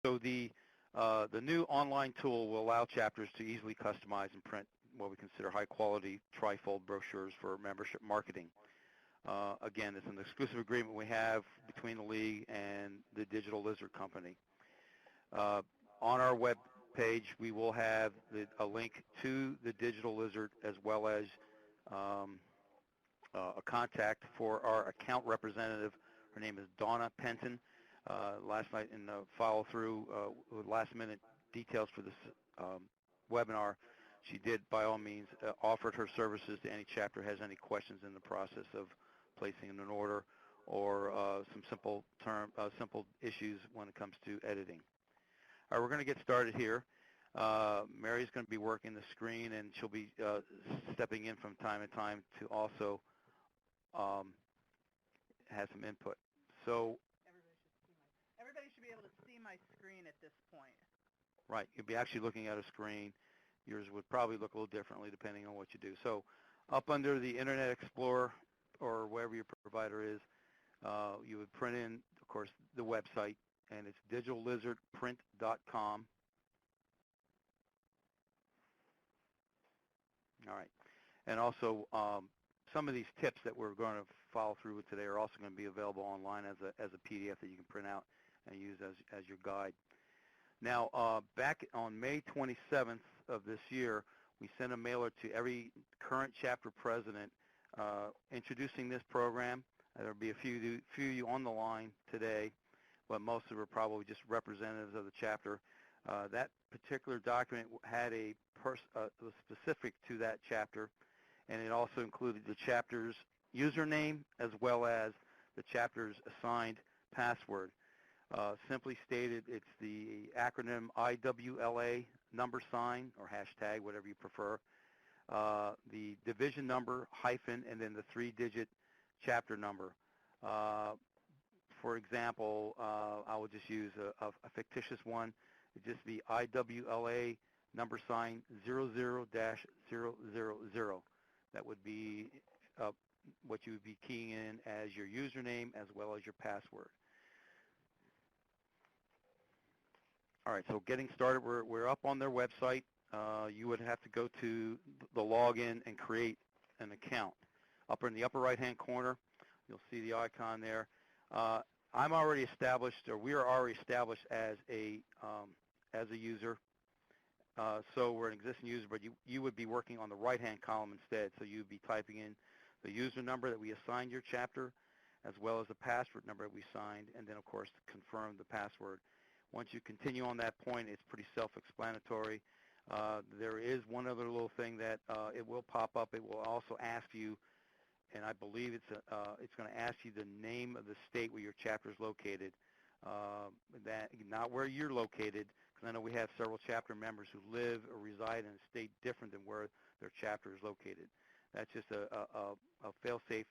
So the new online tool will allow chapters to easily customize and print what we consider high-quality trifold brochures for membership marketing. Again, it's an exclusive agreement we have between the League and the Digital Lizard Company. On our web page, we will have a link to the Digital Lizard as well as a contact for our account representative. Her name is Donna Penton. Last night in the follow-through with last-minute details for this webinar, she did, by all means, offered her services to any chapter has any questions in the process of placing an order or some simple issues when it comes to editing. All right, we're going to get started here. Mary's going to be working the screen, and she'll be stepping in from time to time to also have some input. So everybody should be able to see my screen at this point. Right, you'll be actually looking at a screen. Yours would probably look a little differently depending on what you do. So up under the Internet Explorer or wherever your provider is, you would print in, of course, the website, and it's digitallizardprint.com. All right, and also some of these tips that we're going to follow through with today are also going to be available online as a PDF that you can print out and use as your guide. Now, back on May 27th of this year, we sent a mailer to every current chapter president introducing this program. There will be a few of you on the line today, but most of them are probably just representatives of the chapter. That particular document had was specific to that chapter, and it also included the chapter's username as well as the chapter's assigned password. Simply stated, it's the acronym IWLA #, or hashtag, whatever you prefer, the division number, hyphen, and then the 3-digit chapter number. For example, I will just use a fictitious one. It'd just be IWLA #, 00-000. That would be what you would be keying in as your username as well as your password. All right, so getting started, we're up on their website. You would have to go to the login and create an account. Up in the upper right-hand corner, you'll see the icon there. I'm already established, or we are already established as a user. So we're an existing user, but you would be working on the right-hand column instead. So you'd be typing in the user number that we assigned your chapter, as well as the password number that we assigned, and then, of course, confirm the password. Once you continue on that point, it's pretty self-explanatory. There is one other little thing that it will pop up. It will also ask you, and I believe it's going to ask you the name of the state where your chapter is located. Not where you're located, because I know we have several chapter members who live or reside in a state different than where their chapter is located. That's just a fail-safe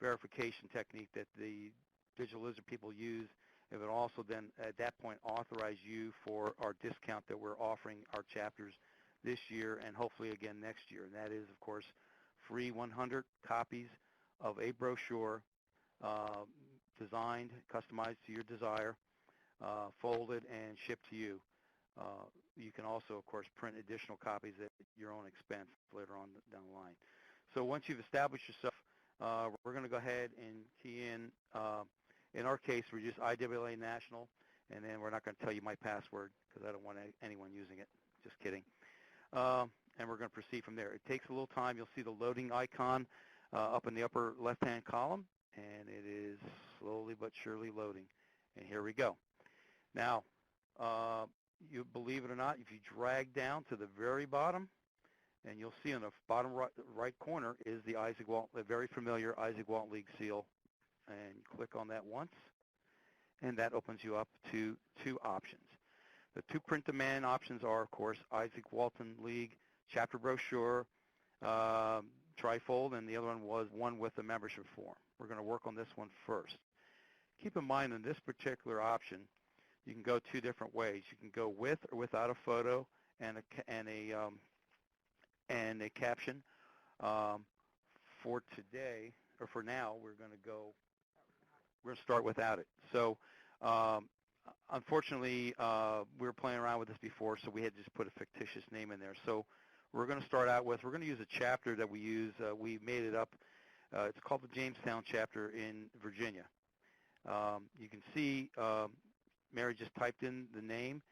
verification technique that the Digital Lizard people use. It would also then, at that point, authorize you for our discount that we're offering our chapters this year and hopefully again next year. And that is, of course, free 100 copies of a brochure designed, customized to your desire, folded, and shipped to you. You can also, of course, print additional copies at your own expense later on down the line. So once you've established yourself, we're going to go ahead and key in our case, we're just IWLA National, and then we're not going to tell you my password because I don't want anyone using it. Just kidding. And we're going to proceed from there. It takes a little time. You'll see the loading icon up in the upper left-hand column, and it is slowly but surely loading. And here we go. Now, you believe it or not, if you drag down to the very bottom, and you'll see on the bottom right corner is the very familiar Isaac Walton League seal. And click on that once, and that opens you up to two options. The two print-demand options are, of course, Isaac Walton League chapter brochure, trifold, and the other one was one with a membership form. We're going to work on this one first. Keep in mind, in this particular option, you can go two different ways. You can go with or without a photo and a caption. For today, or for now, we're going to start without it. So unfortunately, we were playing around with this before, so we had to just put a fictitious name in there. So we're going to start out with, we're going to use a chapter that we use. We made it up. It's called the Jamestown chapter in Virginia. You can see Mary just typed in the name,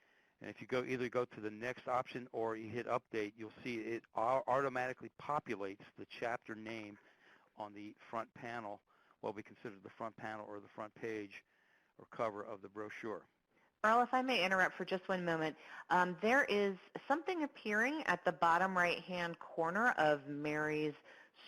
and if you either go to the next option or you hit update, you'll see it automatically populates the chapter name on the front panel, what we consider the front panel or the front page or cover of the brochure. Earl, if I may interrupt for just one moment, there is something appearing at the bottom right-hand corner of Mary's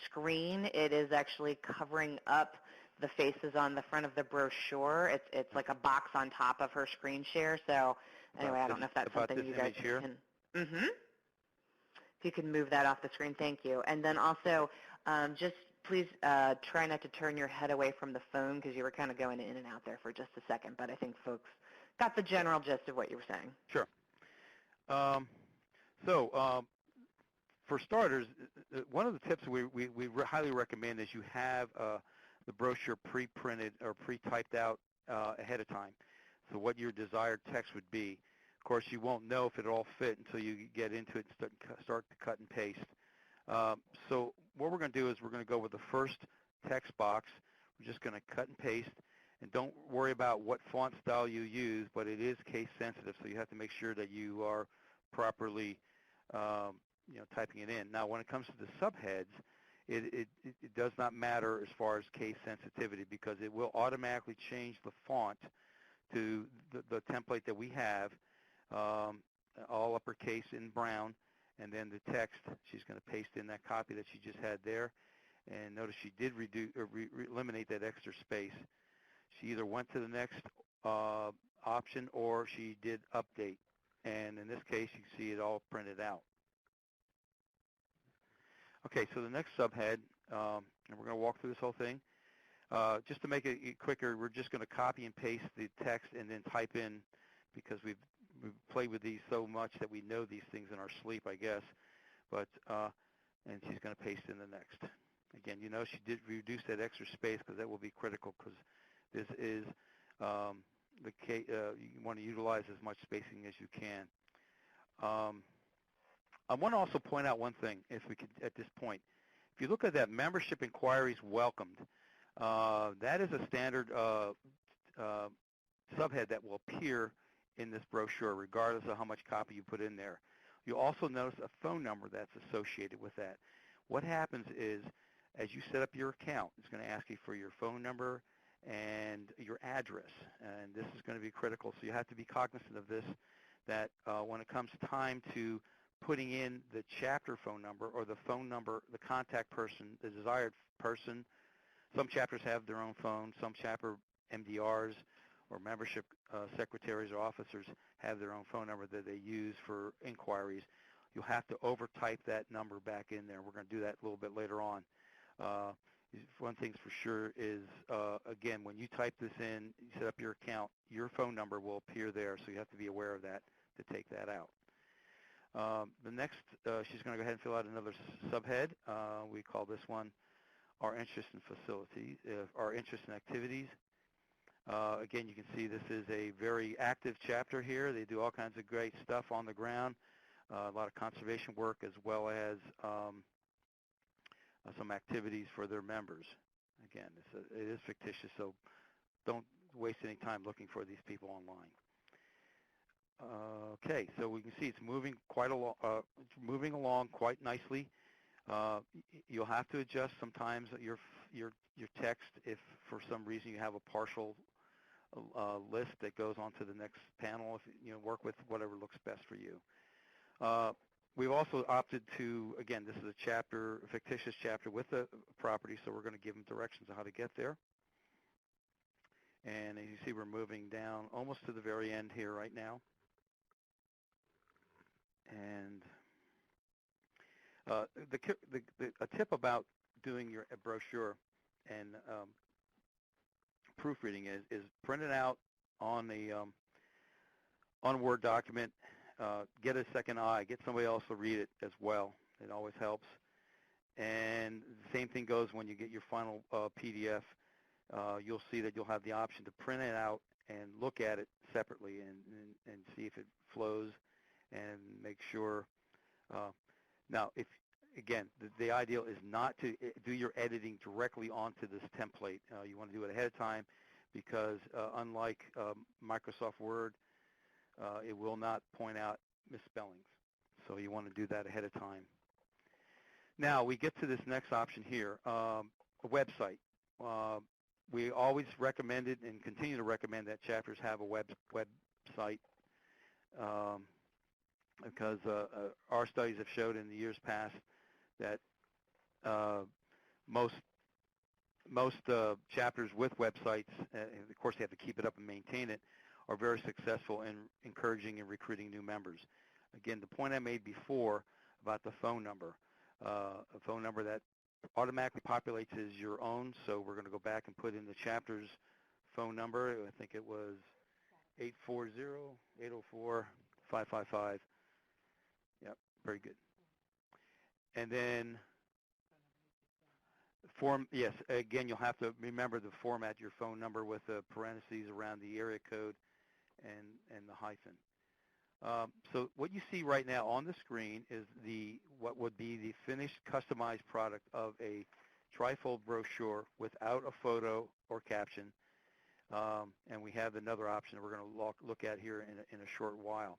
screen. It is actually covering up the faces on the front of the brochure. It's like a box on top of her screen share. So anyway, I don't know if that's something you guys can. Mm-hmm. If you can move that off the screen, thank you. And then also, just please try not to turn your head away from the phone because you were kind of going in and out there for just a second. But I think folks got the general gist of what you were saying. Sure. For starters, one of the tips we highly recommend is you have the brochure pre-printed or pre-typed out ahead of time. So what your desired text would be. Of course, you won't know if it all fit until you get into it and start to cut and paste. So what we're going to do is we're going to go with the first text box. We're just going to cut and paste. And don't worry about what font style you use, but it is case sensitive, so you have to make sure that you are properly typing it in. Now, when it comes to the subheads, it does not matter as far as case sensitivity because it will automatically change the font to the template that we have, all uppercase in brown, and then the text, she's going to paste in that copy that she just had there. And notice she did eliminate that extra space. She either went to the next option or she did update. And in this case, you can see it all printed out. Okay, so the next subhead, and we're going to walk through this whole thing. Just to make it quicker, we're just going to copy and paste the text and then type in, because we've played with these so much that we know these things in our sleep, I guess. But and she's going to paste in the next. Again, you know she did reduce that extra space because that will be critical because this is the case. You want to utilize as much spacing as you can. I want to also point out one thing, if we could, at this point. If you look at that membership inquiries welcomed, that is a standard subhead that will appear in this brochure, regardless of how much copy you put in there. You'll also notice a phone number that's associated with that. What happens is, as you set up your account, it's going to ask you for your phone number and your address, and this is going to be critical. So you have to be cognizant of this, that when it comes time to putting in the chapter phone number or the phone number, the contact person, the desired person, some chapters have their own phone, some chapter MDRs or membership secretaries or officers have their own phone number that they use for inquiries. You'll have to over-type that number back in there. We're going to do that a little bit later on. One thing for sure is, again, when you type this in, you set up your account, your phone number will appear there, so you have to be aware of that to take that out. The next, she's going to go ahead and fill out another subhead. We call this one our interest in facilities, our interest in activities. Again, you can see this is a very active chapter here. They do all kinds of great stuff on the ground, a lot of conservation work as well as some activities for their members. Again, it is fictitious, so don't waste any time looking for these people online. Okay, so we can see it's moving moving along quite nicely. You'll have to adjust sometimes your text if for some reason you have a partial list that goes on to the next panel. If you know, work with whatever looks best for you. We've also opted to, again, this is a chapter, a fictitious chapter with a property, so we're going to give them directions on how to get there. And as you see, we're moving down almost to the very end here right now. And a tip about doing your brochure and proofreading is print it out on a Word document. Get a second eye. Get somebody else to read it as well. It always helps. And the same thing goes when you get your final PDF. You'll see that you'll have the option to print it out and look at it separately and see if it flows and make sure. Now, if again, the ideal is not to do your editing directly onto this template. You want to do it ahead of time because unlike Microsoft Word, it will not point out misspellings. So you want to do that ahead of time. Now we get to this next option here, a website. We always recommended and continue to recommend that chapters have a website because our studies have showed in the years past that most chapters with websites, and of course they have to keep it up and maintain it, are very successful in encouraging and recruiting new members. Again, the point I made before about the phone number, a phone number that automatically populates as your own, so we're going to go back and put in the chapter's phone number. I think it was 840-804-555. Yep, very good. And then yes, again, you'll have to remember to format your phone number with the parentheses around the area code and the hyphen. So what you see right now on the screen is what would be the finished customized product of a trifold brochure without a photo or caption. And we have another option that we're going to look at here in a short while.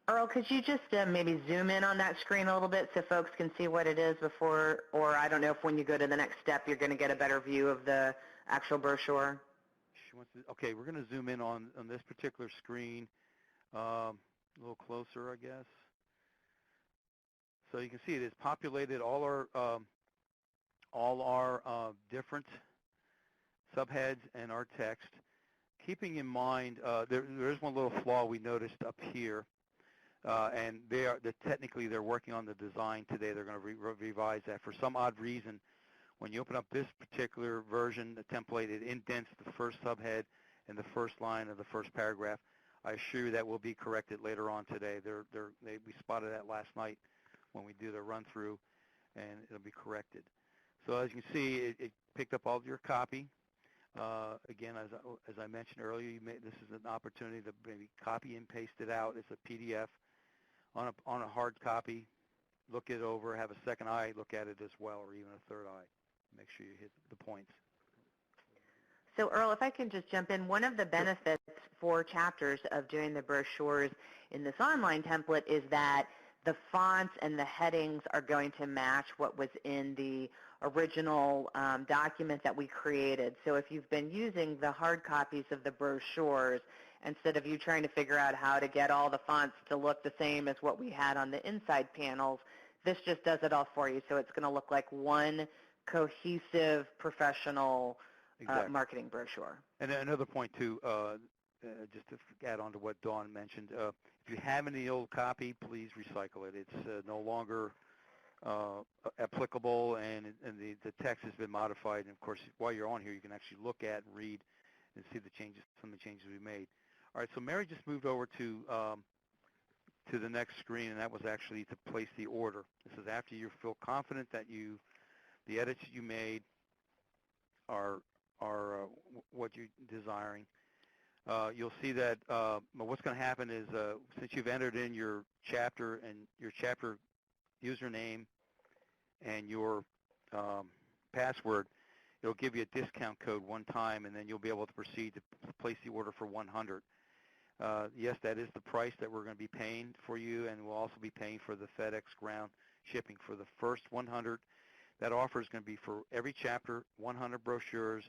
Earl, could you just maybe zoom in on that screen a little bit so folks can see what it is before, or I don't know if when you go to the next step you're going to get a better view of the actual brochure? Okay, we're going to zoom in on this particular screen a little closer, I guess. So you can see it is populated all our different subheads and our text. Keeping in mind, there is one little flaw we noticed up here, and technically they're working on the design today. They're going to revise that. For some odd reason, when you open up this particular version, the template, it indents the first subhead and the first line of the first paragraph. I assure you that will be corrected later on today. We spotted that last night when we do the run-through, and it'll be corrected. So as you can see, it picked up all of your copy. Again, as I mentioned earlier, this is an opportunity to maybe copy and paste it out as a PDF on a hard copy. Look it over, have a second eye look at it as well, or even a third eye. Make sure you hit the points. So Earl, if I can just jump in, one of the benefits for chapters of doing the brochures in this online template is that the fonts and the headings are going to match what was in the original document that we created. So if you've been using the hard copies of the brochures, instead of you trying to figure out how to get all the fonts to look the same as what we had on the inside panels, this just does it all for you. So it's going to look like one cohesive, professional marketing brochure. And another point, too, just to add on to what Dawn mentioned, if you have any old copy, please recycle it. It's no longer applicable, and the text has been modified. And, of course, while you're on here, you can actually look at and read and see some of the changes we made. All right, so Mary just moved over to the next screen, and that was actually to place the order. This is after you feel confident that the edits you made are what you're desiring. You'll see that what's going to happen is since you've entered in your chapter and your chapter username and your password, it'll give you a discount code one time, and then you'll be able to proceed to place the order for 100. Yes, that is the price that we're going to be paying for you, and we'll also be paying for the FedEx ground shipping for the first 100. That offer is going to be for every chapter, 100 brochures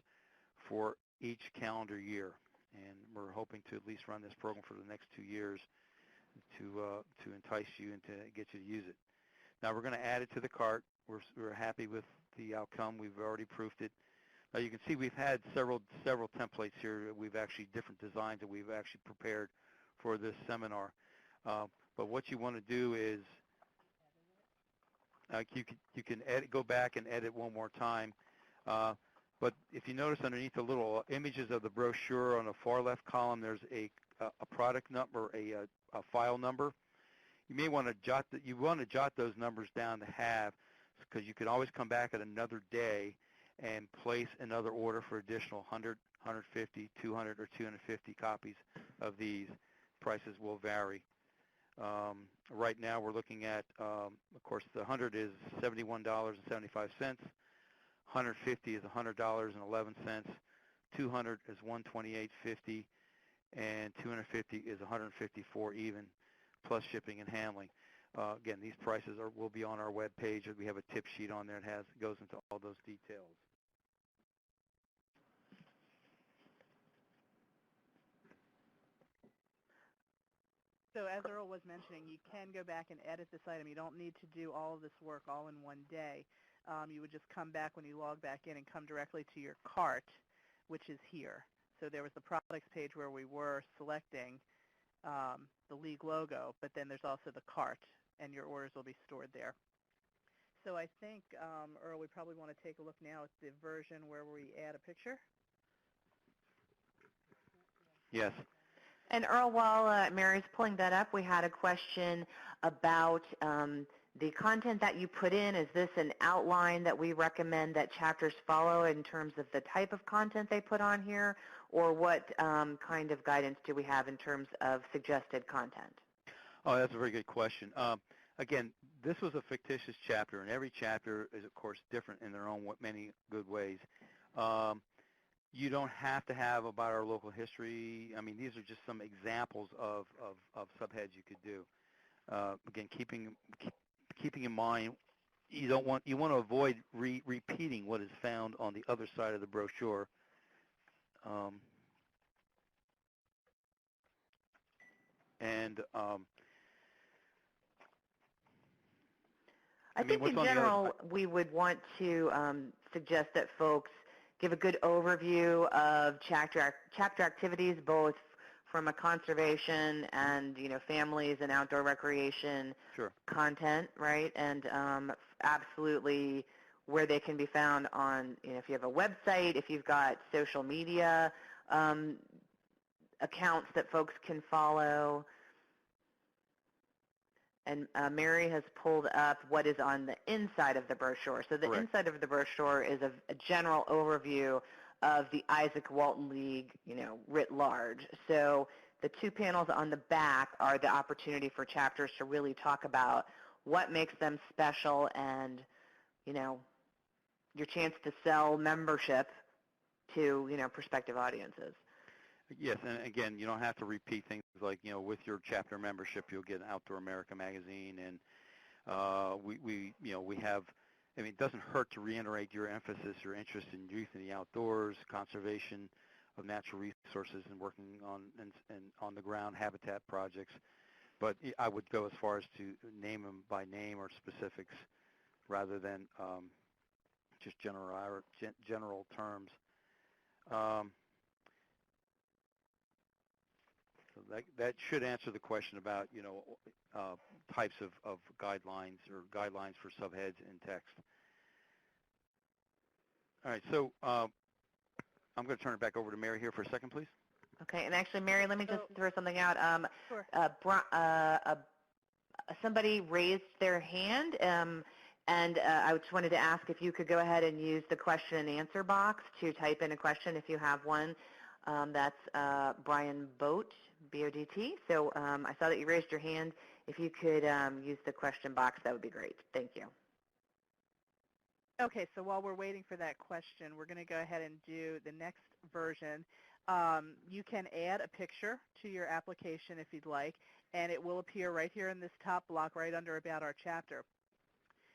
for each calendar year. And we're hoping to at least run this program for the next 2 years to entice you and to get you to use it. Now we're going to add it to the cart. We're happy with the outcome. We've already proofed it. Now you can see we've had several templates here. We've actually different designs that we've actually prepared for this seminar. But what you want to do is you can go back and edit one more time. But if you notice underneath the little images of the brochure on the far left column, there's a product number, a file number. You may want to jot those numbers down to have, because you can always come back at another day and place another order for additional 100, 150, 200, or 250 copies of these. Prices will vary. Right now we're looking at, of course, the 100 is $71.75. 150 is $100.11. 200 is $128.50, and 250 is $154 even, plus shipping and handling. Again, these prices will be on our web page. We have a tip sheet on there that goes into all those details. So as Earl was mentioning, you can go back and edit this item. You don't need to do all of this work all in one day. You would just come back when you log back in and come directly to your cart, which is here. So there was the products page where we were selecting the League logo, but then there's also the cart, and your orders will be stored there. So I think, Earl, we probably want to take a look now at the version where we add a picture. Yes. And Earl, while Mary's pulling that up, we had a question about the content that you put in. Is this an outline that we recommend that chapters follow in terms of the type of content they put on here, or what kind of guidance do we have in terms of suggested content? Oh, that's a very good question. Again, this was a fictitious chapter, and every chapter is, of course, different in their own many good ways. You don't have to have about our local history. I mean, these are just some examples of subheads you could do. Again, keeping in mind, you want to avoid repeating what is found on the other side of the brochure. I think in general, we would want to suggest that folks give a good overview of chapter activities, both from a conservation and, families and outdoor recreation content, right? And absolutely where they can be found on, if you have a website, if you've got social media accounts that folks can follow. And Mary has pulled up what is on the inside of the brochure. So the inside of the brochure is a general overview of the Isaac Walton League, writ large. So the two panels on the back are the opportunity for chapters to really talk about what makes them special and, your chance to sell membership to, prospective audiences. Yes, and again, you don't have to repeat things like, with your chapter membership, you'll get an Outdoor America magazine, and we have, it doesn't hurt to reiterate your emphasis, your interest in youth in the outdoors, conservation of natural resources, and working on the ground habitat projects. But I would go as far as to name them by name or specifics rather than just general terms. So that should answer the question about, types of guidelines or guidelines for subheads in text. All right, so I'm going to turn it back over to Mary here for a second, please. Okay, and actually, Mary, let me just throw something out. Sure. Somebody raised their hand, and I just wanted to ask if you could go ahead and use the question and answer box to type in a question if you have one. That's Brian Boat, B-O-D-T. So I saw that you raised your hand. If you could use the question box, that would be great. Thank you. Okay, so while we're waiting for that question, we're going to go ahead and do the next version. You can add a picture to your application if you'd like, and it will appear right here in this top block right under About Our Chapter.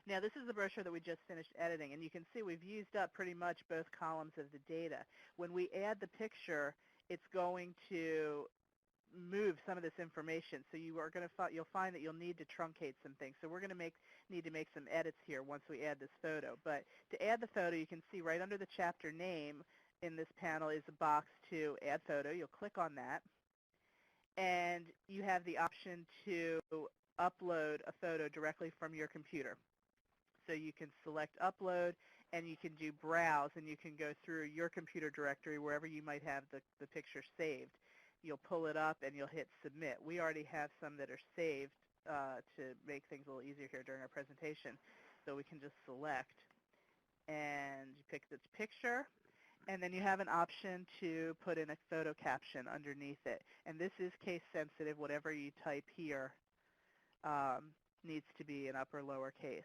Now, this is the brochure that we just finished editing, and you can see we've used up pretty much both columns of the data. When we add the picture, it's going to move some of this information. So you'll find that you'll need to truncate some things. So we're going to need to make some edits here once we add this photo. But to add the photo, you can see right under the chapter name in this panel is a box to add photo. You'll click on that, and you have the option to upload a photo directly from your computer. So you can select upload, and you can do browse, and you can go through your computer directory wherever you might have the picture saved. You'll pull it up, and you'll hit submit. We already have some that are saved to make things a little easier here during our presentation. So we can just select and you pick this picture, and then you have an option to put in a photo caption underneath it. And this is case sensitive. Whatever you type here needs to be in upper lower case.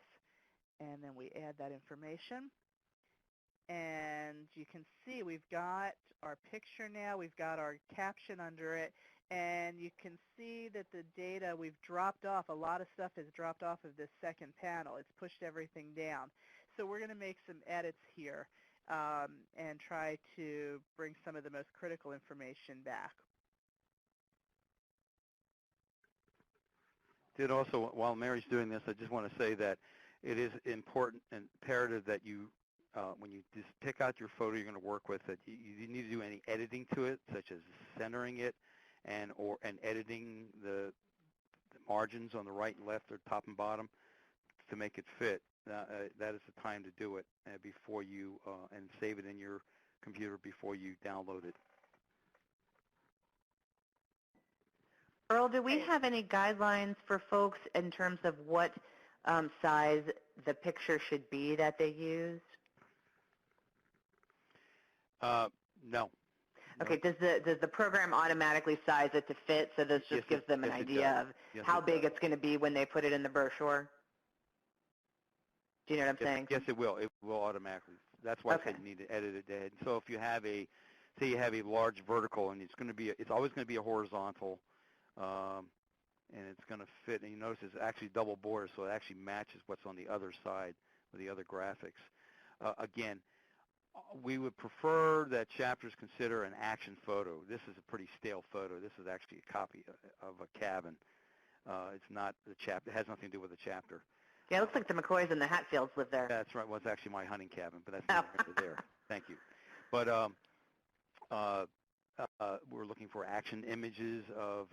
And then we add that information. And you can see we've got our picture now. We've got our caption under it. And you can see that the data we've dropped off, a lot of stuff has dropped off of this second panel. It's pushed everything down. So we're going to make some edits here and try to bring some of the most critical information back. Did also, while Mary's doing this, I just want to say that it is important and imperative that you, when you just pick out your photo you're going to work with, that you need to do any editing to it, such as centering it and editing the margins on the right and left or top and bottom to make it fit. That is the time to do it before you, and save it in your computer before you download it. Earl, do we have any guidelines for folks in terms of what size the picture should be that they use? No. Okay, does the program automatically size it to fit, so this just gives them an idea of how big it's going to be when they put it in the brochure? Do you know what I'm saying? Yes, it will. It will automatically. That's why I said you need to edit it ahead. So if you have say you have a large vertical, and it's always going to be a horizontal, and it's going to fit. And you notice it's actually double border, so it actually matches what's on the other side with the other graphics. Again, we would prefer that chapters consider an action photo. This is a pretty stale photo. This is actually a copy of a cabin. It's not the chapter. It has nothing to do with the chapter. Yeah, it looks like the McCoys and the Hatfields live there. That's right. Well, it's actually my hunting cabin, but that's neither here nor there. Thank you. But we're looking for action images of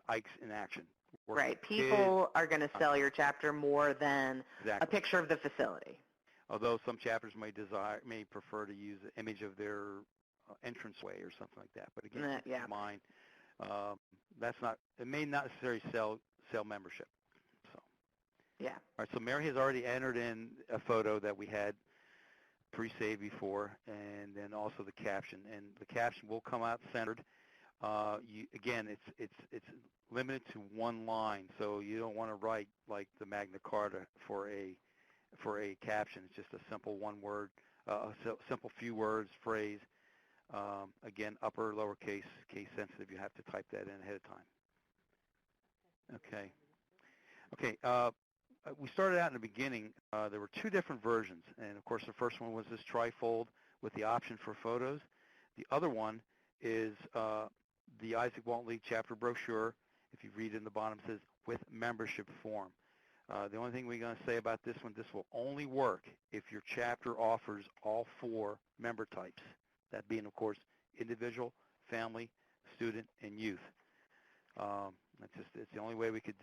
Ike's in action. Right. People are going to sell your chapter more than a picture of the facility. Although some chapters may prefer to use an image of their entranceway or something like that. But again, keep in mind, that's not. It may not necessarily sell membership. So. Yeah. All right. So Mary has already entered in a photo that we had pre-saved before, and then also the caption. And the caption will come out centered. Again, it's limited to one line, so you don't want to write like the Magna Carta for a caption. It's just a simple one word, simple few words phrase. Again, upper, lowercase, case sensitive. You have to type that in ahead of time. Okay. Okay. We started out in the beginning. There were two different versions, and of course, the first one was this trifold with the option for photos. The other one is the Isaac Walton League chapter brochure. If you read in the bottom, it says with membership form. The only thing we're going to say about this one, this will only work if your chapter offers all four member types. That being, of course, individual, family, student, and youth. It's the only way we could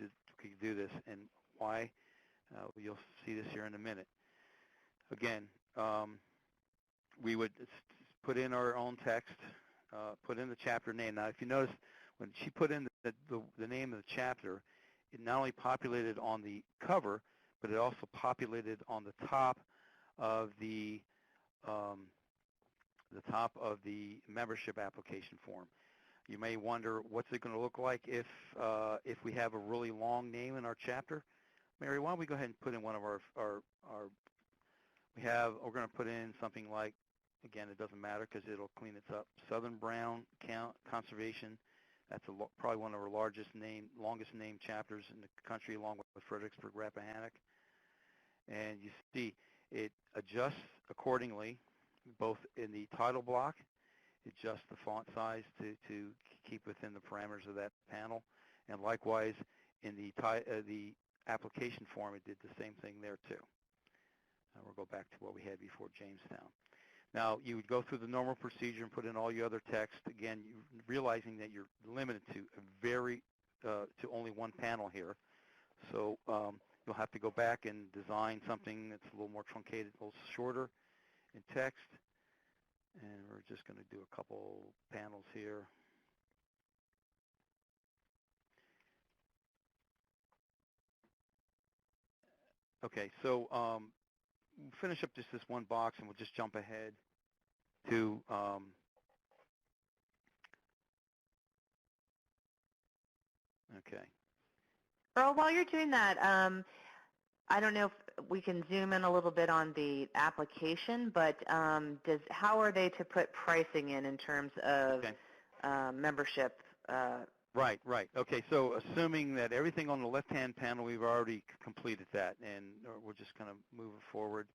do this. And why? You'll see this here in a minute. Again, we would put in our own text, put in the chapter name. Now, if you notice, when she put in the name of the chapter, it not only populated on the cover, but it also populated on the top of the membership application form. You may wonder, what's it going to look like if we have a really long name in our chapter? Mary, why don't we go ahead and put in one of we're going to put in something like, again, it doesn't matter because it'll clean it up, Southern Brown Conservation. That's probably one of our longest named chapters in the country, along with Fredericksburg, Rappahannock. And you see it adjusts accordingly, both in the title block, it adjusts the font size to keep within the parameters of that panel, and likewise in the application form, it did the same thing there too. We'll go back to what we had before Jamestown. Now, you would go through the normal procedure and put in all your other text. Again, realizing that you're limited to only one panel here. So you'll have to go back and design something that's a little more truncated, a little shorter in text. And we're just going to do a couple panels here. Okay, so finish up just this one box, and we'll just jump ahead to okay. Earl, while you're doing that, I don't know if we can zoom in a little bit on the application, but how are they to put pricing in terms of membership? Right. Okay, so assuming that everything on the left-hand panel, we've already completed that, and we're just kind of moving forward.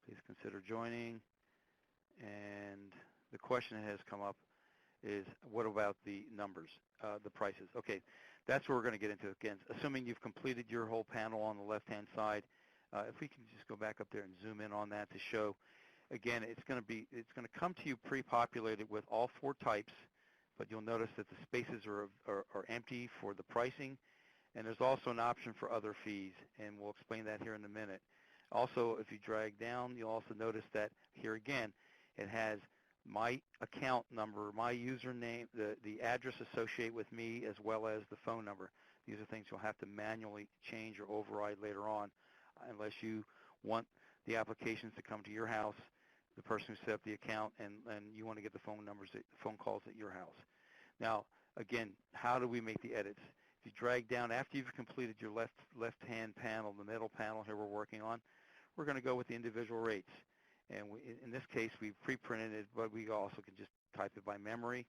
Please consider joining. And the question that has come up is, what about the numbers, the prices? Okay, that's what we're going to get into. Again, assuming you've completed your whole panel on the left-hand side, if we can just go back up there and zoom in on that to show. Again, it's going to come to you pre-populated with all 4 types, but you'll notice that the spaces are empty for the pricing, and there's also an option for other fees, and we'll explain that here in a minute. Also, if you drag down, you'll also notice that here again, it has my account number, my username, the address associated with me, as well as the phone number. These are things you'll have to manually change or override later on, unless you want the applications to come to your house, the person who set up the account, and you want to get the phone calls at your house. Now, again, how do we make the edits? If you drag down, after you've completed your left-hand panel, the middle panel here we're working on, we're going to go with the individual rates. And in this case, we've pre-printed it, but we also can just type it by memory.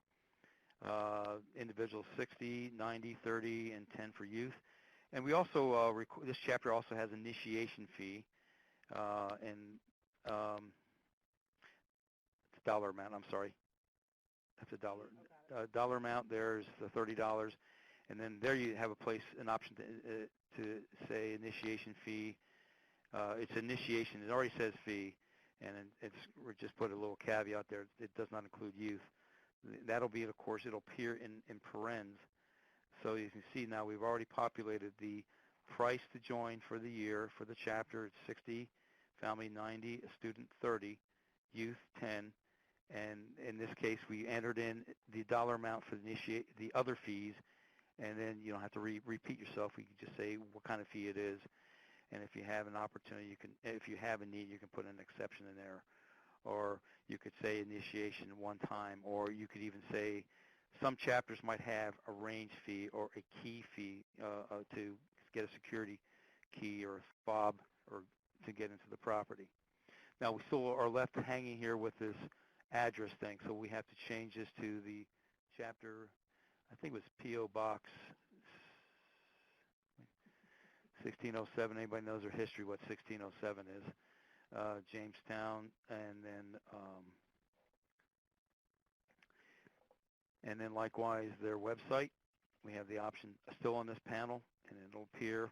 Individual 60, 90, 30, and 10 for youth. And we also, this chapter also has initiation fee, and it's dollar amount, I'm sorry. That's a dollar amount. There's the $30. And then there you have an option to say initiation fee. It's initiation. It already says fee, and we just put a little caveat there. It does not include youth. That'll be, of course, it'll appear in parens. So you can see now we've already populated the price to join for the year. For the chapter, it's 60, family 90, a student 30, youth 10. And in this case, we entered in the dollar amount for the other fees, and then you don't have to repeat yourself. We can just say what kind of fee it is. And if you have an opportunity, if you have a need, you can put an exception in there. Or you could say initiation one time, or you could even say some chapters might have a range fee or a key fee to get a security key or a fob or to get into the property. Now, we still are left hanging here with this address thing, so we have to change this to the chapter, I think it was P.O. Box 1607. Anybody knows their history, what 1607 is. Jamestown, and then likewise their website. We have the option still on this panel, and it'll appear.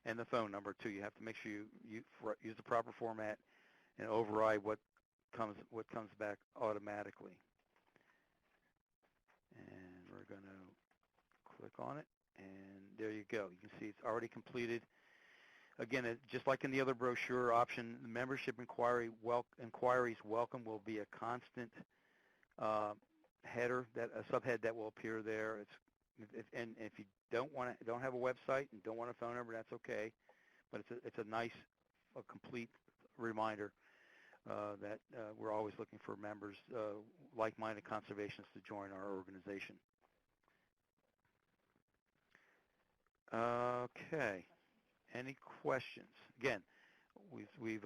And the phone number too. You have to make sure you use the proper format and override what comes back automatically. And we're going to click on it, and there you go. You can see it's already completed. Again, just like in the other brochure option, the membership inquiries welcome will be a constant header, a subhead that will appear there. And if you don't have a website and don't want a phone number, that's okay. But it's a nice, complete reminder that we're always looking for members, like-minded conservationists, to join our organization. Okay. Any questions? Again, we've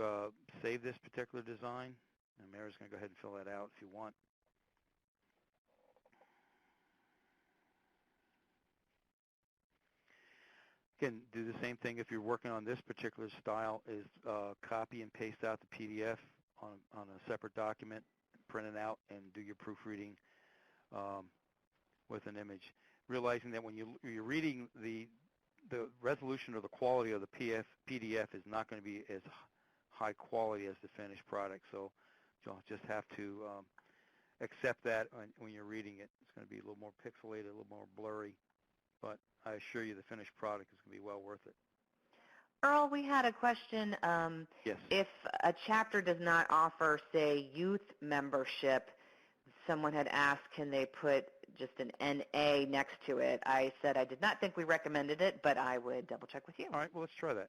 saved this particular design, and Mary's going to go ahead and fill that out if you want. Again, do the same thing if you're working on this particular style, is copy and paste out the PDF on a separate document, print it out, and do your proofreading with an image. Realizing that when you're reading the resolution or the quality of the PDF is not going to be as high quality as the finished product, so you'll just have to accept that when you're reading it. It's going to be a little more pixelated, a little more blurry, but I assure you the finished product is going to be well worth it. Earl, we had a question. Yes. If a chapter does not offer, say, youth membership, someone had asked, can they put just an NA next to it. I said I did not think we recommended it, but I would double check with you. All right, well, let's try that.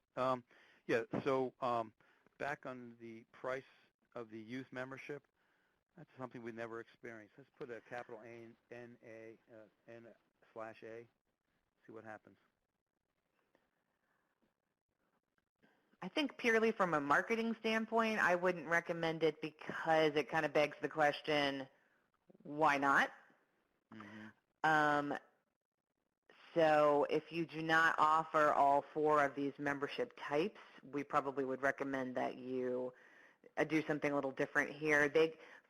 Yeah, so back on the price of the youth membership, that's something we never experienced. Let's put a capital N/A, see what happens. I think purely from a marketing standpoint, I wouldn't recommend it because it kind of begs the question, why not? Mm-hmm. So if you do not offer all 4 of these membership types, we probably would recommend that you do something a little different here.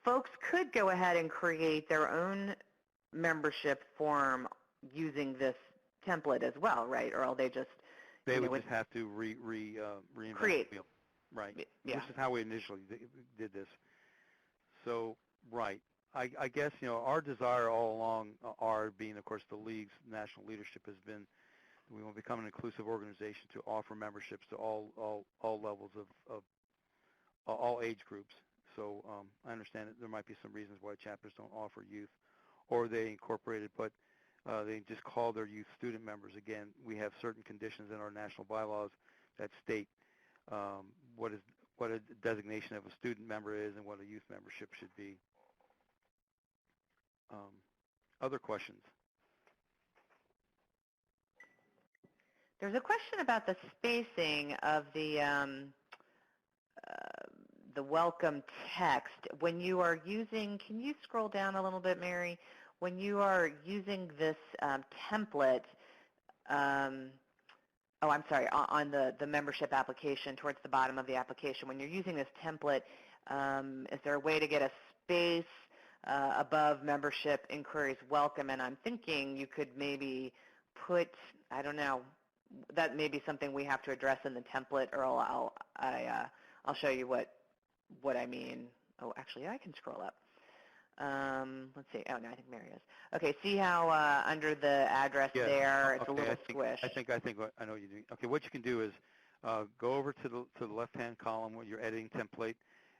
Folks could go ahead and create their own membership form using this template as well, right? Or they just They would just have to reinvent create. the wheel. Right. Yeah. This is how we initially did this. So, right. I guess, our desire all along, our being, of course, the League's national leadership has been, we want to become an inclusive organization to offer memberships to all levels of all age groups. So I understand that there might be some reasons why chapters don't offer youth, or they incorporate it, but they just call their youth student members. Again, we have certain conditions in our national bylaws that state what a designation of a student member is and what a youth membership should be. Other questions? There's a question about the spacing of the welcome text. When you are using, can you scroll down a little bit, Mary? When you are using this template, oh, I'm sorry, on the membership application, towards the bottom of the application, when you're using this template, is there a way to get a space above membership inquiries welcome? And I'm thinking you could maybe put, I don't know, that may be something we have to address in the template, or I'll show you what I mean. Oh, actually, I can scroll up. Let's see. Oh, no, I think Mary is. Okay, see how under the address there, it's a little squish. I think I know what you're doing. Okay, what you can do is go over to the left-hand column where you're editing template,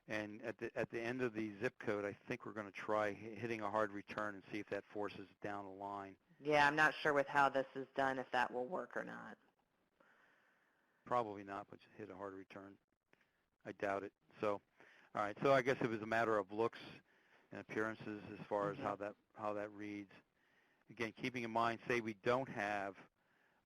and at the end of the zip code, I think we're going to try hitting a hard return and see if that forces it down the line. Yeah, I'm not sure with how this is done if that will work or not. Probably not, but just hit a hard return. I doubt it. So, all right. So I guess it was a matter of looks and appearances as far as how that reads. Again, keeping in mind, say we don't have,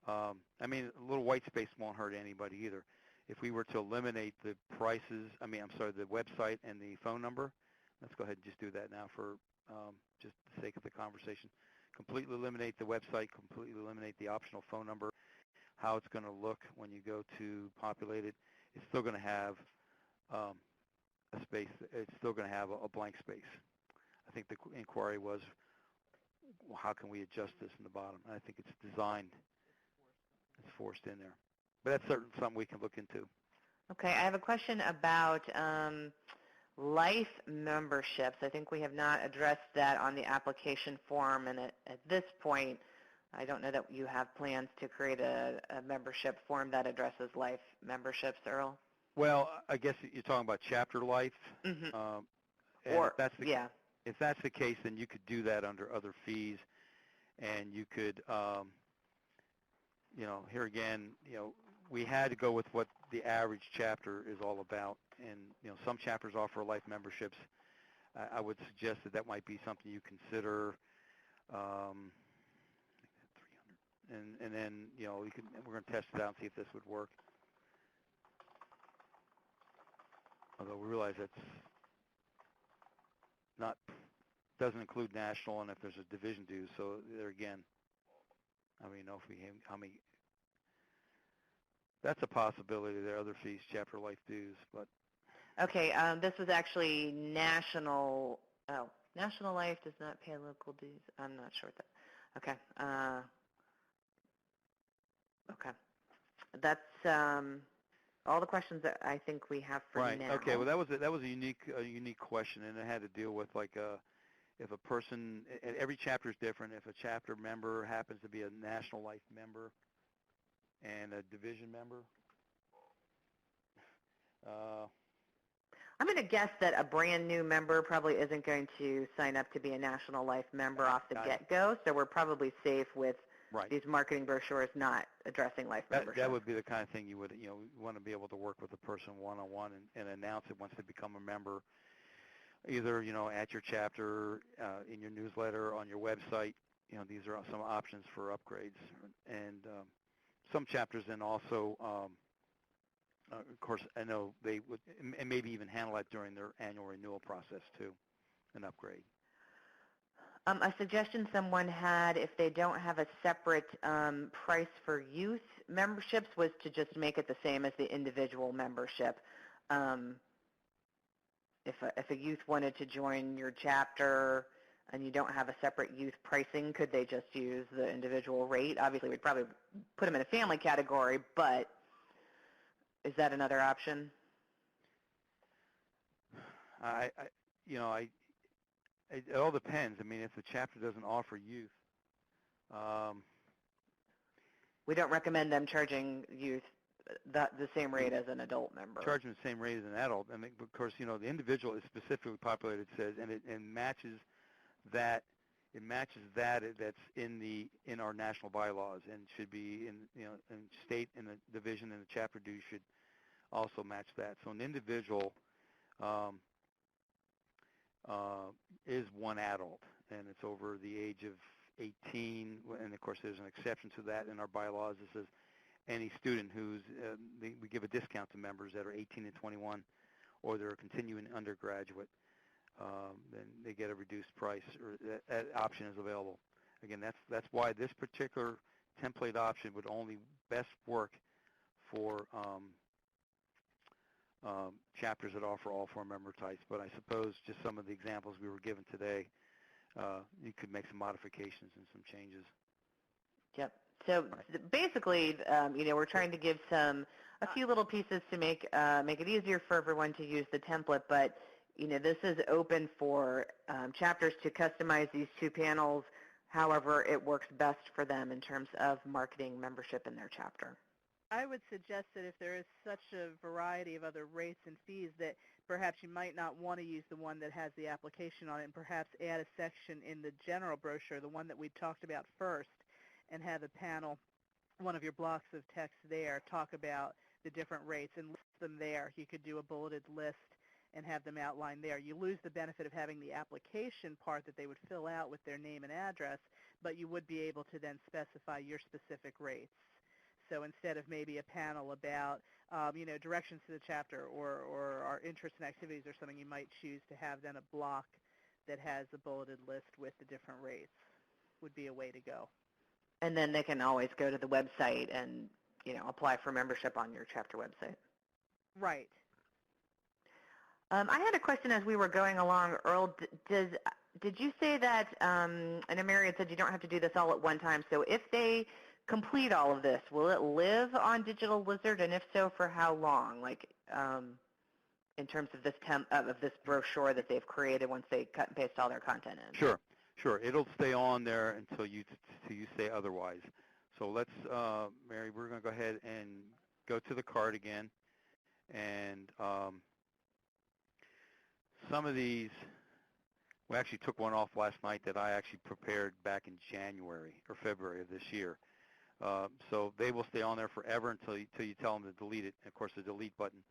I mean, a little white space won't hurt anybody either. If we were to eliminate the prices, the website and the phone number, let's go ahead and just do that now for just the sake of the conversation. Completely eliminate the website, completely eliminate the optional phone number. How it's going to look when you go to populate it, it's still going to have a space. It's still going to have a blank space. I think the inquiry was, well, how can we adjust this in the bottom? And I think it's designed. It's forced in there. But that's certainly something we can look into. Okay, I have a question about life memberships. I think we have not addressed that on the application form, and at this point, I don't know that you have plans to create a membership form that addresses life memberships, Earl. Well, I guess you're talking about chapter life. Mm-hmm. Or if that's the case, then you could do that under other fees, and you could, here again, we had to go with what the average chapter is all about, and some chapters offer life memberships. I would suggest that might be something you consider. And then we're going to test it out and see if this would work. Although we realize that's doesn't include national, and if there's a division due, so there again, I don't even know if we have how many. That's a possibility. There are other fees, chapter life dues, but. Okay, this was actually national. Oh, national life does not pay local dues. I'm not sure what that. Okay. Okay. That's all the questions that I think we have for right. now. Right. Okay. Well, that was a unique question, and it had to deal with if a person. Every chapter is different. If a chapter member happens to be a national life member and a division member. I'm going to guess that a brand new member probably isn't going to sign up to be a National Life member off the get-go, so we're probably safe with these marketing brochures not addressing life membership. That would be the kind of thing you would, want to be able to work with the person one-on-one and announce it once they become a member, either, at your chapter, in your newsletter, on your website. These are some options for upgrades. And some chapters then also, of course, I know they would, and maybe even handle that during their annual renewal process too, an upgrade. A suggestion someone had, if they don't have a separate price for youth memberships, was to just make it the same as the individual membership. If a youth wanted to join your chapter and you don't have a separate youth pricing, could they just use the individual rate? Obviously, we'd probably put them in a family category, but is that another option? It all depends. I mean, if the chapter doesn't offer youth, we don't recommend them charging youth the same rate as an adult member. Charging the same rate as an adult. I mean, of course, the individual is specifically populated, it says, and it matches that. It matches that that's in our national bylaws and should be in state and the division and the chapter dues should also match that. So an individual is one adult, and it's over the age of 18, and of course there's an exception to that in our bylaws. It says any student who's, we give a discount to members that are 18 and 21 or they're a continuing undergraduate, then they get a reduced price, or that option is available. Again, that's why this particular template option would only best work for chapters that offer all four member types, but I suppose just some of the examples we were given today, you could make some modifications and some changes. Yep. So basically, we're trying to give a few little pieces to make it easier for everyone to use the template, but this is open for chapters to customize these two panels however it works best for them in terms of marketing membership in their chapter. I would suggest that if there is such a variety of other rates and fees that perhaps you might not want to use the one that has the application on it, and perhaps add a section in the general brochure, the one that we talked about first, and have a panel, one of your blocks of text there, talk about the different rates and list them there. You could do a bulleted list and have them outlined there. You lose the benefit of having the application part that they would fill out with their name and address, but you would be able to then specify your specific rates. So instead of maybe a panel about, directions to the chapter or our interests and activities or something, you might choose to have then a block that has a bulleted list with the different rates would be a way to go. And then they can always go to the website and, apply for membership on your chapter website. Right. I had a question as we were going along. Earl, did you say that, I know Mary had said you don't have to do this all at one time, so if they complete all of this, will it live on Digital Wizard, and if so, for how long? Like, in terms of this brochure that they've created once they cut and paste all their content in? Sure. It'll stay on there until you say otherwise. So let's, Mary, we're going to go ahead and go to the card again, and some of these, we actually took one off last night that I actually prepared back in January or February of this year. So they will stay on there forever until you tell them to delete it. And of course, the delete button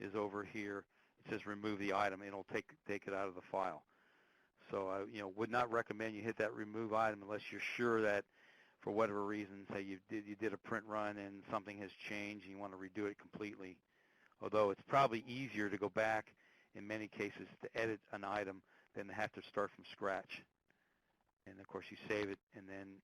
is over here. It says remove the item. It'll take it out of the file. So I would not recommend you hit that remove item unless you're sure that for whatever reason, say you did a print run and something has changed and you want to redo it completely. Although it's probably easier to go back in many cases to edit an item than to have to start from scratch. And of course, you save it, and then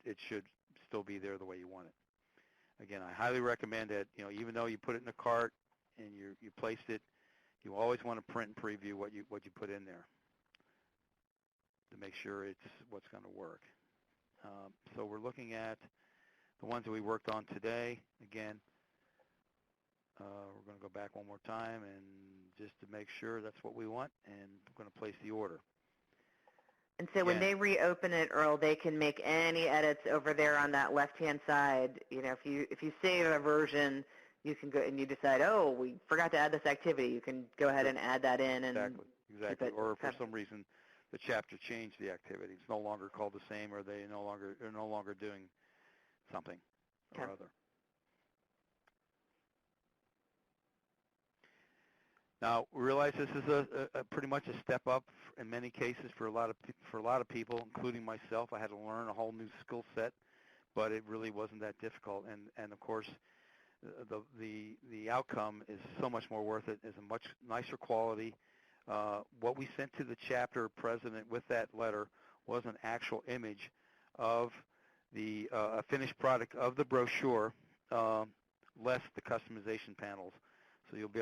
it should still be there the way you want it. Again, I highly recommend that, even though you put it in a cart and you placed it, you always want to print and preview what you put in there to make sure it's what's going to work. So we're looking at the ones that we worked on today. Again, we're going to go back one more time and just to make sure that's what we want, and we're going to place the order. And so when they reopen it, Earl, they can make any edits over there on that left-hand side. If you save a version, you can go and you decide, oh, we forgot to add this activity. You can go ahead and add that in and Exactly. Or for some reason the chapter changed the activity. It's no longer called the same, or they're no longer doing something or other. Now, realize this is a pretty much a step up in many cases for a lot of people, including myself. I had to learn a whole new skill set, but it really wasn't that difficult. And of course, the outcome is so much more worth it. It's a much nicer quality. What we sent to the chapter president with that letter was an actual image of the a finished product of the brochure, less the customization panels. So you'll be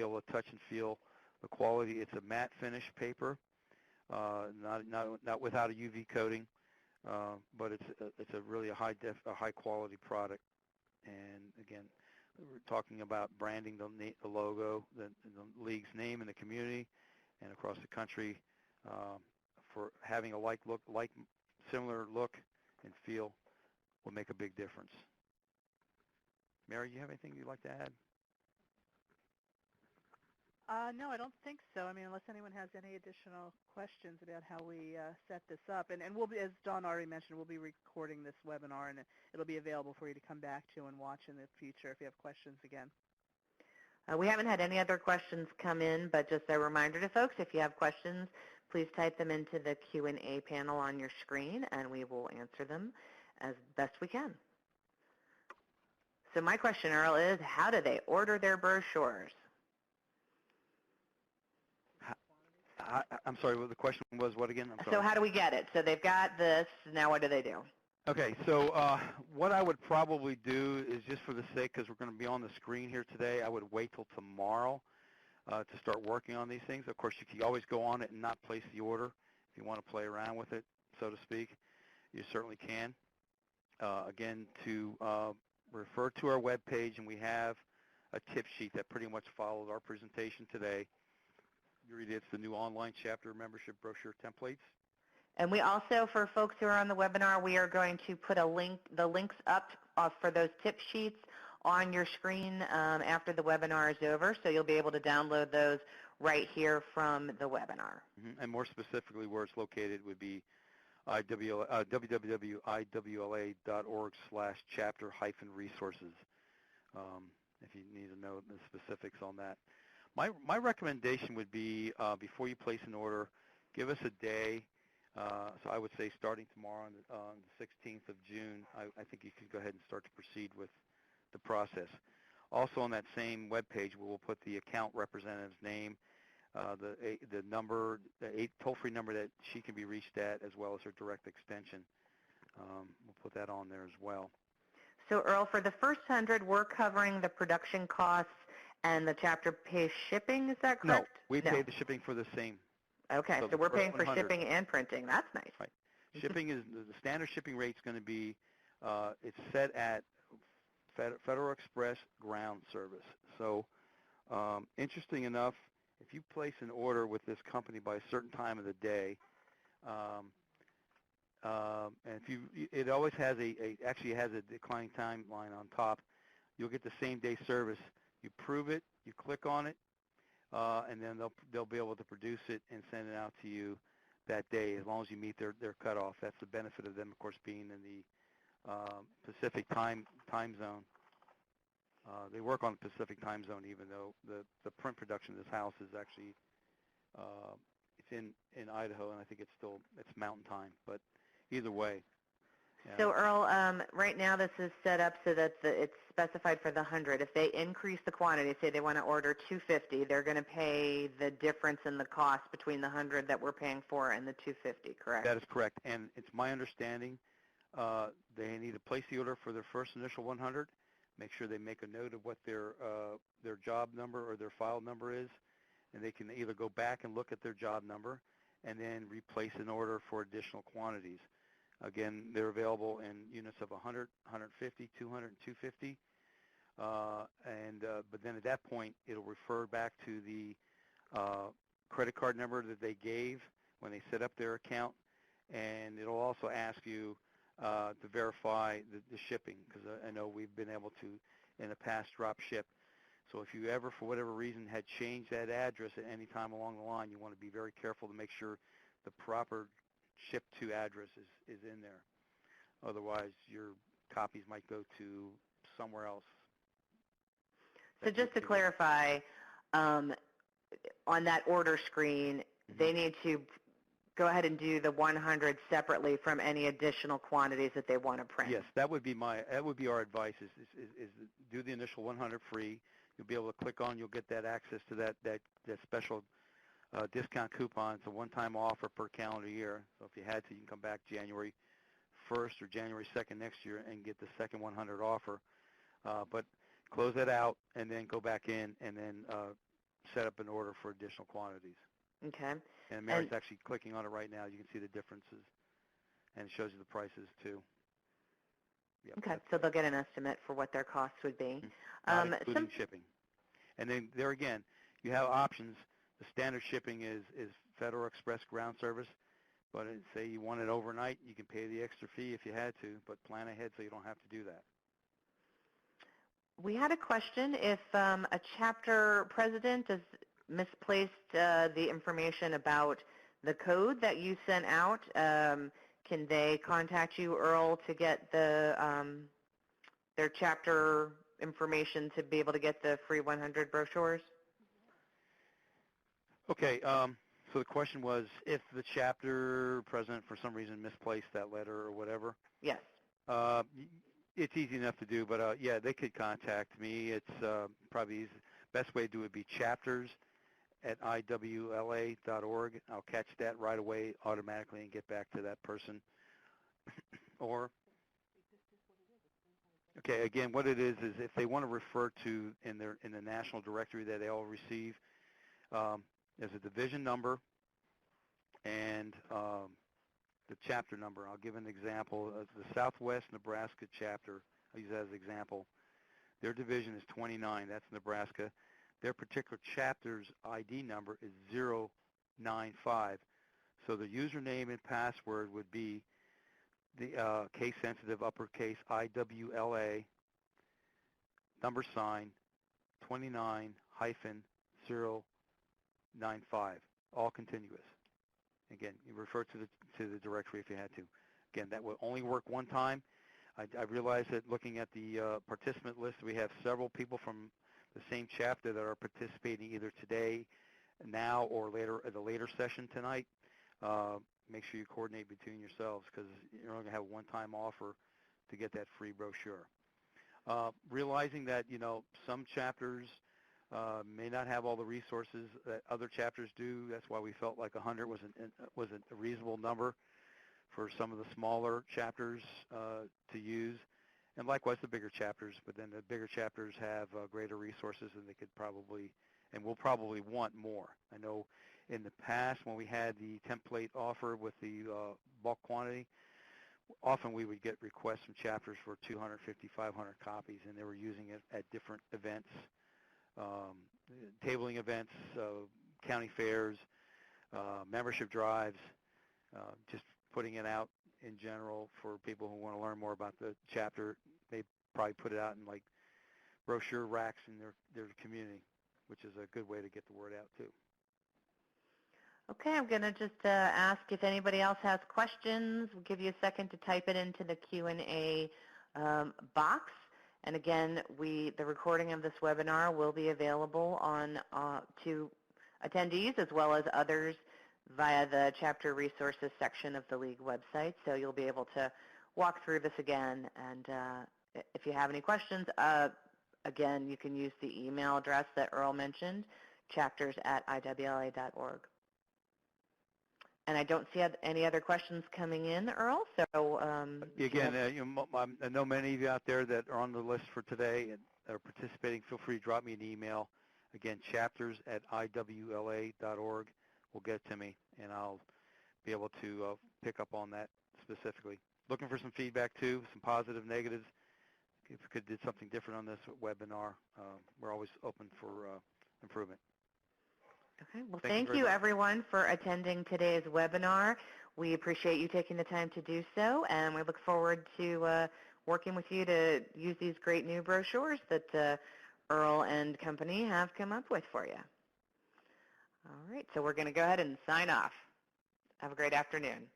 able to touch and feel the quality. It's a matte finish paper, not without a UV coating, but it's a really a high quality product. And again, we're talking about branding the logo, the league's name in the community and across the country, for having a similar look and feel will make a big difference. Mary, you have anything you'd like to add? No, I don't think so. I mean, unless anyone has any additional questions about how we set this up. And we'll be, as Dawn already mentioned, we'll be recording this webinar, and it'll be available for you to come back to and watch in the future if you have questions again. We haven't had any other questions come in, but just a reminder to folks, if you have questions, please type them into the Q&A panel on your screen, and we will answer them as best we can. So my question, Earl, is how do they order their brochures? I'm sorry, the question was what again? I'm sorry. So how do we get it? So they've got this. Now what do they do? Okay, so what I would probably do is, just for the sake, because we're going to be on the screen here today, I would wait till tomorrow to start working on these things. Of course, you can always go on it and not place the order if you want to play around with it, so to speak. You certainly can. Again, to refer to our webpage, and we have a tip sheet that pretty much follows our presentation today. You read it, it's the new online chapter membership brochure templates. And we also, for folks who are on the webinar, we are going to put the links up for those tip sheets on your screen after the webinar is over, so you'll be able to download those right here from the webinar. Mm-hmm. And more specifically, where it's located would be www.iwla.org/chapter-resources, if you need to know the specifics on that. My recommendation would be, before you place an order, give us a day. So I would say starting tomorrow on the 16th of June, I think you could go ahead and start to proceed with the process. Also on that same webpage, we will put the account representative's name, the number, the toll-free number that she can be reached at, as well as her direct extension. We'll put that on there as well. So Earl, for the first 100, we're covering the production costs and the chapter pays shipping, is that correct? No, we pay the shipping for the same. Okay, so we're paying for shipping and printing. That's nice. Right. Shipping is, the standard shipping rate is going to be, it's set at Federal Express ground service. So interesting enough, if you place an order with this company by a certain time of the day, and it always has actually has a declining timeline on top, you'll get the same day service. You prove it, you click on it, and then they'll be able to produce it and send it out to you that day, as long as you meet their cutoff. That's the benefit of them, of course, being in the Pacific time zone. They work on the Pacific time zone, even though the print production of this house is actually it's in Idaho, and I think it's Mountain Time. But either way. Yeah. So Earl, right now this is set up so that it's specified for the 100. If they increase the quantity, say they want to order 250, they're going to pay the difference in the cost between the 100 that we're paying for and the 250, correct? That is correct. And it's my understanding they need to place the order for their first initial 100, make sure they make a note of what their job number or their file number is, and they can either go back and look at their job number and then replace an order for additional quantities. Again, they're available in units of 100, 150, 200, and 250. But then at that point, it'll refer back to the credit card number that they gave when they set up their account, and it'll also ask you to verify the shipping, because I know we've been able to in a past drop ship. So if you ever, for whatever reason, had changed that address at any time along the line, you want to be very careful to make sure the proper ship-to address is in there. Otherwise, your copies might go to somewhere else. So just to clarify, on that order screen, they need to go ahead and do the 100 separately from any additional quantities that they want to print. Yes, that would be our advice is do the initial 100 free. You'll be able to click on, you'll get that access to that special discount coupon. It's a one-time offer per calendar year. So if you had to, you can come back January 1st or January 2nd next year and get the second 100 offer. But close that out and then go back in and then set up an order for additional quantities. Okay. And Mary's actually clicking on it right now. You can see the differences, and it shows you the prices too. Yep, okay, so they'll get an estimate for what their costs would be. Not including shipping. And then there again, you have options. The standard shipping is Federal Express ground service, but say you want it overnight, you can pay the extra fee if you had to, but plan ahead so you don't have to do that. We had a question if a chapter president has misplaced the information about the code that you sent out. Can they contact you, Earl, to get their chapter information to be able to get the free 100 brochures? Okay, so the question was if the chapter president for some reason misplaced that letter or whatever. Yes. It's easy enough to do, but yeah, they could contact me. It's probably best way to do it would be chapters@iwla.org. I'll catch that right away automatically and get back to that person. Or, okay, again, what it is if they want to refer to in the national directory that they all receive, there's a division number and the chapter number. I'll give an example. The Southwest Nebraska chapter, I'll use that as an example. Their division is 29. That's Nebraska. Their particular chapter's ID number is 095. So the username and password would be the case-sensitive uppercase IWLA $29-095, all continuous. Again, you refer to the directory if you had to. Again, that will only work one time. I realize that looking at the participant list, we have several people from the same chapter that are participating either today, now, or later at a later session tonight. Make sure you coordinate between yourselves because you're only going to have a one-time offer to get that free brochure. Realizing that, some chapters may not have all the resources that other chapters do. That's why we felt like 100 was a reasonable number for some of the smaller chapters to use. And likewise the bigger chapters, but then the bigger chapters have greater resources and they could probably, and will probably want more. I know in the past when we had the template offer with the bulk quantity, often we would get requests from chapters for 250, 500 copies, and they were using it at different events, tabling events, county fairs, membership drives, just putting it out in general for people who want to learn more about the chapter. They probably put it out in like brochure racks in their community, which is a good way to get the word out too. Okay, I'm going to just ask if anybody else has questions. We'll give you a second to type it into the Q&A box. And again, the recording of this webinar will be available to attendees as well as others via the chapter resources section of the League website. So you'll be able to walk through this again. And if you have any questions, again, you can use the email address that Earl mentioned, chapters@iwla.org. And I don't see any other questions coming in, Earl. So again, I know many of you out there that are on the list for today and are participating. Feel free to drop me an email. Again, chapters@iwla.org will get to me, and I'll be able to pick up on that specifically. Looking for some feedback too, some positive, negatives. If we could do something different on this webinar, we're always open for improvement. Okay. Well, thank you everyone for attending today's webinar. We appreciate you taking the time to do so, and we look forward to working with you to use these great new brochures that Earl and company have come up with for you. All right, so we're going to go ahead and sign off. Have a great afternoon.